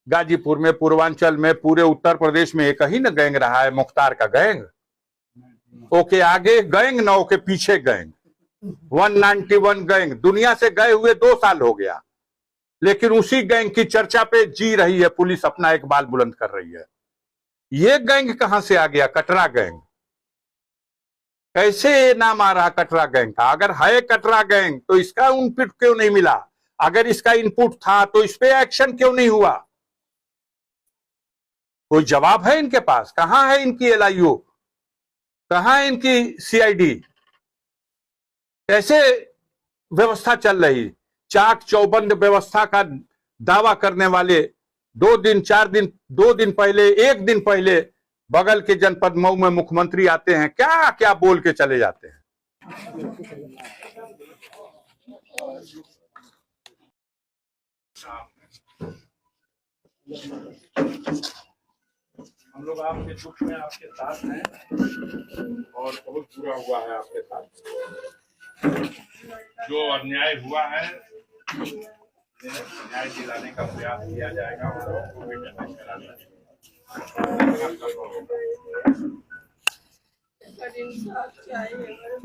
गाजीपुर में, पूर्वांचल में, पूरे उत्तर प्रदेश में एक ही न गैंग रहा है, मुख्तार का गैंग। ओके आगे गैंग न ओके पीछे गैंग, 191 गैंग। दुनिया से गए हुए 2 साल हो गया, लेकिन उसी गैंग की चर्चा पे जी रही है पुलिस, अपना एक बाल बुलंद कर रही है। ये गैंग कहां से आ गया? कटरा गैंग। कैसे नाम आ रहा कटरा गैंग का? अगर है कटरा गैंग तो इसका इनपुट क्यों नहीं मिला? अगर इसका इनपुट था तो इस पे एक्शन क्यों नहीं हुआ? कोई जवाब है इनके पास? कहां है इनकी एलआईओ? कहां है इनकी सीआईडी? कैसे व्यवस्था चल रही? चाक चौबंद व्यवस्था का दावा करने वाले 2 दिन 4 दिन 2 दिन पहले, 1 दिन पहले बगल के जनपद मऊ में मुख्यमंत्री आते हैं, क्या क्या बोल के चले जाते हैं। हम लोग आपके दुख में आपके साथ हैं और बहुत बुरा हुआ है आपके साथ। जो अन्याय हुआ है न्याय दिलाने का प्रयास किया जाएगा और आपको भी न्याय कराना है।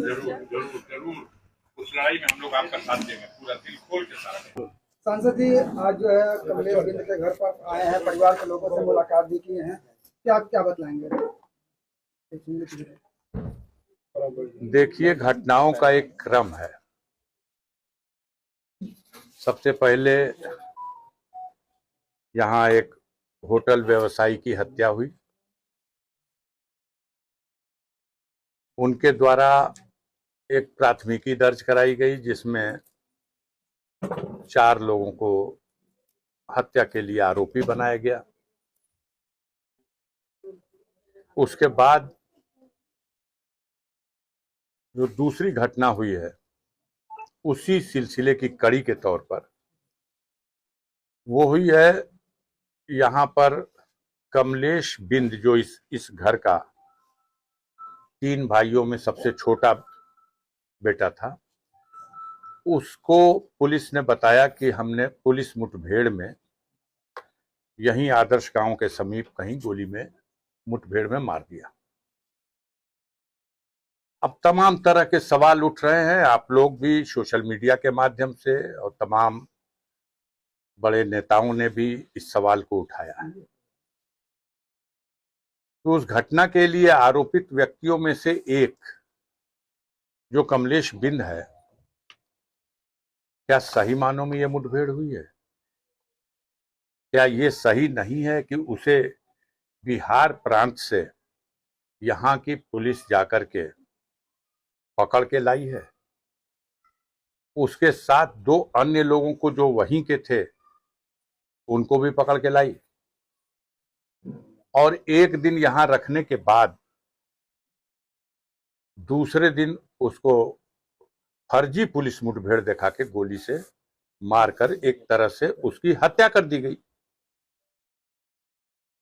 जरूर जरूर जरूर उस लड़ाई में हम लोग आपका साथ देंगे, पूरा दिल खोल के साथ देंगे। सांसद जी आज जो है कमलेश बिंद के घर पर आए हैं, परिवार के लोगों से मुलाकात भी की है, क्या क्या बतलाएंगे? देखिए, घटनाओं का एक क्रम है। सबसे पहले यहाँ एक होटल व्यवसायी की हत्या हुई, उनके द्वारा एक प्राथमिकी दर्ज कराई गई जिसमें 4 लोगों को हत्या के लिए आरोपी बनाया गया। उसके बाद जो दूसरी घटना हुई है उसी सिलसिले की कड़ी के तौर पर वो हुई है, यहाँ पर कमलेश बिंद जो इस घर का 3 भाइयों में सबसे छोटा बेटा था, उसको पुलिस ने बताया कि हमने पुलिस मुठभेड़ में यहीं आदर्श गांव के समीप कहीं गोली में मुठभेड़ में मार दिया। अब तमाम तरह के सवाल उठ रहे हैं, आप लोग भी सोशल मीडिया के माध्यम से और तमाम बड़े नेताओं ने भी इस सवाल को उठाया है। तो उस घटना के लिए आरोपित व्यक्तियों में से एक जो कमलेश बिंद है, क्या सही मानों में यह मुठभेड़ हुई है? क्या ये सही नहीं है कि उसे बिहार प्रांत से यहाँ की पुलिस जाकर के पकड़ के लाई है? उसके साथ 2 अन्य लोगों को जो वहीं के थे उनको भी पकड़ के लाई, और 1 दिन यहां रखने के बाद दूसरे दिन उसको फर्जी पुलिस मुठभेड़ दिखा के गोली से मारकर एक तरह से उसकी हत्या कर दी गई।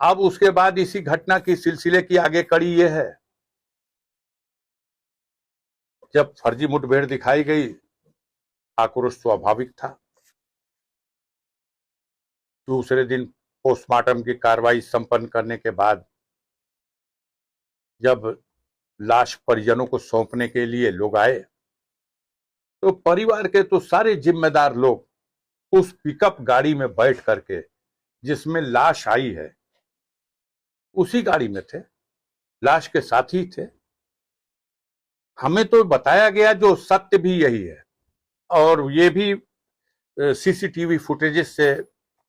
अब उसके बाद इसी घटना की सिलसिले की आगे कड़ी यह है, जब फर्जी मुठभेड़ दिखाई गई, आक्रोश स्वाभाविक था। दूसरे दिन पोस्टमार्टम की कार्रवाई संपन्न करने के बाद जब लाश परिजनों को सौंपने के लिए लोग आए, तो परिवार के तो सारे जिम्मेदार लोग उस पिकअप गाड़ी में बैठ करके जिसमें लाश आई है उसी गाड़ी में थे, लाश के साथ ही थे। हमें तो बताया गया, जो सत्य भी यही है और ये भी सीसीटीवी फुटेजेस से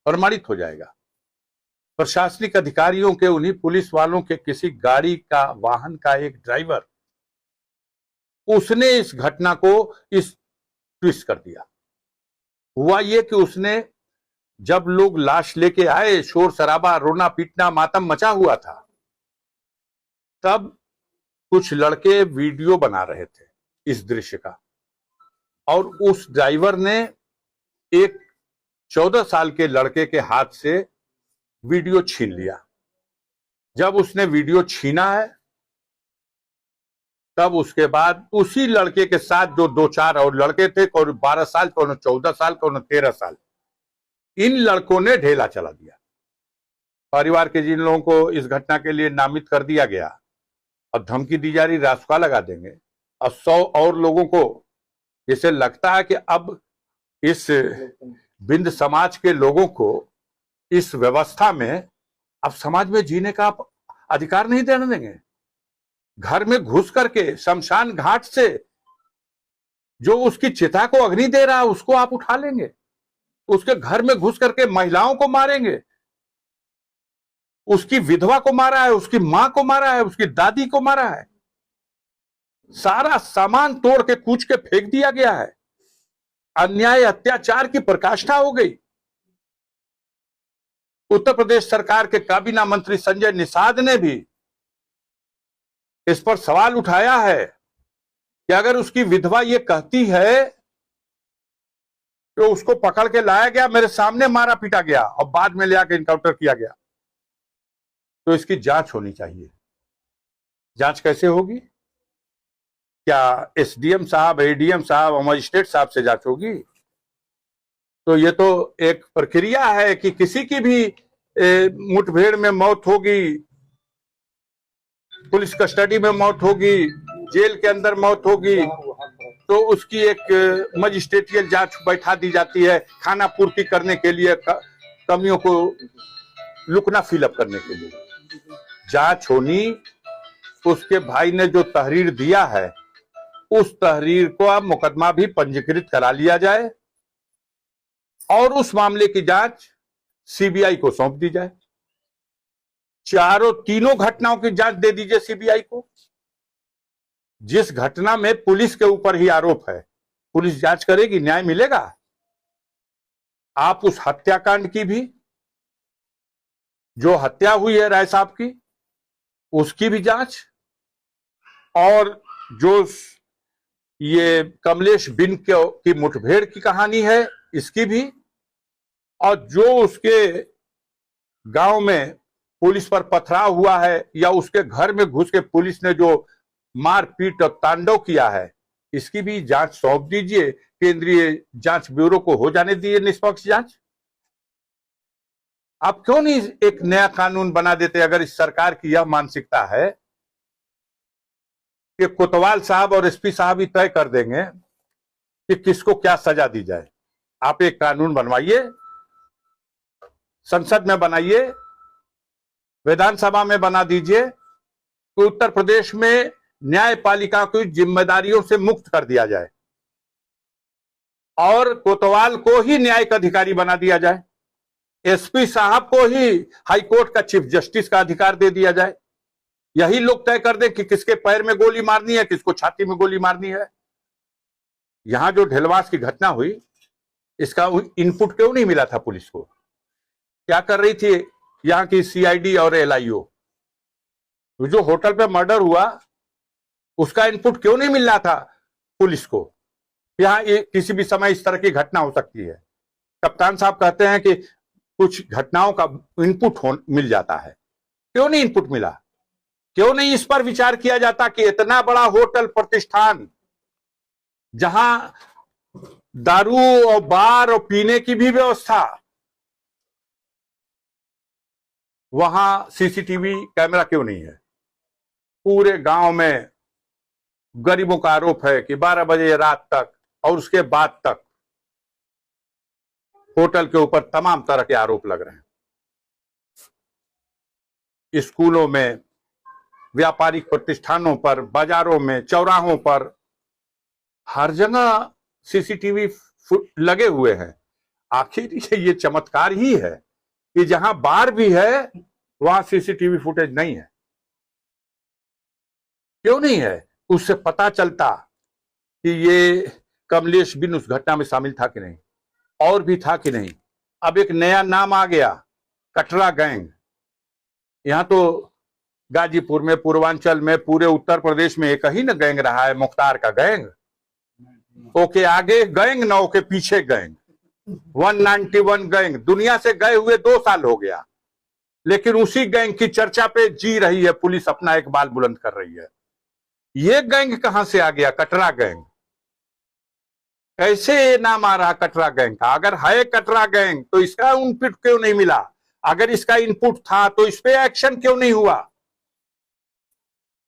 प्रमाणित हो जाएगा। प्रशासनिक अधिकारियों के, उन्हीं पुलिस वालों के किसी गाड़ी का, वाहन का एक ड्राइवर, उसने इस घटना को इस ट्विस्ट कर दिया। हुआ ये कि उसने, जब लोग लाश लेके आए, शोर शराबा, रोना पीटना, मातम मचा हुआ था, तब कुछ लड़के वीडियो बना रहे थे इस दृश्य का, और उस ड्राइवर ने एक 14 साल के लड़के के हाथ से वीडियो छीन लिया। जब उसने वीडियो छीना है, तब उसके बाद उसी लड़के के साथ जो 2-4 और लड़के थे, कौन 12 साल, कौन 14 साल, कौन 13 साल, इन लड़कों ने ढेला चला दिया। परिवार के जिन लोगों को इस घटना के लिए नामित कर दिया गया और धमकी दी जा रही, रासुका लगा देंगे, और 100 और लोगों को जैसे लगता है कि अब इस बिंद समाज के लोगों को इस व्यवस्था में अब समाज में जीने का आप अधिकार नहीं देने देंगे। घर में घुस करके शमशान घाट से जो उसकी चिता को अग्नि दे रहा है उसको आप उठा लेंगे, उसके घर में घुस करके महिलाओं को मारेंगे, उसकी विधवा को मारा है, उसकी मां को मारा है, उसकी दादी को मारा है, सारा सामान तोड़ के कूच के फेंक दिया गया है। अन्याय अत्याचार की पराकाष्ठा हो गई। उत्तर प्रदेश सरकार के काबीना मंत्री संजय निषाद ने भी इस पर सवाल उठाया है कि अगर उसकी विधवा ये कहती है तो उसको पकड़ के लाया गया, मेरे सामने मारा पीटा गया और बाद में ले आकर इनकाउंटर किया गया, तो इसकी जांच होनी चाहिए। जांच कैसे होगी? क्या एसडीएम साहब, एडीएम साहब और मजिस्ट्रेट साहब से जांच होगी? तो ये तो एक प्रक्रिया है कि किसी की भी मुठभेड़ में मौत होगी, पुलिस कस्टडी में मौत होगी, जेल के अंदर मौत होगी, तो उसकी एक मजिस्ट्रेटियल जांच बैठा दी जाती है, खाना पूर्ति करने के लिए, कमियों को लुकना फिलअप करने के लिए जांच होनी। उसके भाई ने जो तहरीर दिया है उस तहरीर को अब मुकदमा भी पंजीकृत करा लिया जाए और उस मामले की जांच सीबीआई को सौंप दी जाए। तीनों घटनाओं की जांच दे दीजिए सीबीआई को। जिस घटना में पुलिस के ऊपर ही आरोप है, पुलिस जांच करेगी, न्याय मिलेगा। आप उस हत्याकांड की भी, जो हत्या हुई है राय साहब की, उसकी भी जांच, और जो ये कमलेश बिन की मुठभेड़ की कहानी है इसकी भी, और जो उसके गांव में पुलिस पर पथराव हुआ है या उसके घर में घुस के पुलिस ने जो मारपीट और तांडव किया है, इसकी भी जांच सौंप दीजिए। केंद्रीय जांच ब्यूरो को हो जाने दीजिए निष्पक्ष जांच। आप क्यों नहीं एक नया कानून बना देते? अगर इस सरकार की यह मानसिकता है कि कोतवाल साहब और एसपी साहब ही तय कर देंगे कि किसको क्या सजा दी जाए, आप एक कानून बनवाइए, संसद में बनाइए, विधानसभा में बना दीजिए कि उत्तर प्रदेश में न्यायपालिका को जिम्मेदारियों से मुक्त कर दिया जाए और कोतवाल को ही न्यायिक अधिकारी बना दिया जाए, एसपी साहब को ही हाईकोर्ट का चीफ जस्टिस का अधिकार दे दिया जाए। यही लोग तय कर दें कि किसके पैर में गोली मारनी है, किसको छाती में गोली मारनी है। यहां जो ढेलवास की घटना हुई, इसका इनपुट क्यों नहीं मिला था पुलिस को? क्या कर रही थी यहां की सीआईडी और एलआईओ? जो होटल पे मर्डर हुआ उसका इनपुट क्यों नहीं मिल रहा था पुलिस को? यहां किसी भी समय इस तरह की घटना हो सकती है। कप्तान साहब कहते हैं कि कुछ घटनाओं का इनपुट मिल जाता है, क्यों नहीं इनपुट मिला? क्यों नहीं इस पर विचार किया जाता कि इतना बड़ा होटल प्रतिष्ठान जहां दारू और बार और पीने की भी व्यवस्था, वहां सीसीटीवी कैमरा क्यों नहीं है? पूरे गांव में गरीबों का आरोप है कि 12 बजे रात तक और उसके बाद तक होटल के ऊपर तमाम तरह के आरोप लग रहे हैं। स्कूलों में, व्यापारिक प्रतिष्ठानों पर, बाजारों में, चौराहों पर, हर जगह सीसीटीवी लगे हुए हैं। आखिर ये चमत्कार ही है कि जहां बार भी है वहां सीसीटीवी फुटेज नहीं है। क्यों नहीं है? उससे पता चलता कि ये कमलेश बिन उस घटना में शामिल था कि नहीं, और भी था कि नहीं। अब एक नया नाम आ गया, कटरा गैंग। यहां तो गाजीपुर में, पूर्वांचल में, पूरे उत्तर प्रदेश में एक ही ना गैंग रहा है, मुख्तार का गैंग। ओके आगे गैंग ना, ओके पीछे गैंग। 191 गैंग दुनिया से गए हुए 2 साल हो गया, लेकिन उसी गैंग की चर्चा पे जी रही है पुलिस, अपना एक बाल बुलंद कर रही है। ये गैंग कहां से आ गया? कटरा गैंग। कैसे नाम आ रहा कटरा गैंग का? अगर है कटरा गैंग तो इसका इनपुट क्यों नहीं मिला? अगर इसका इनपुट था तो इस पे एक्शन क्यों नहीं हुआ?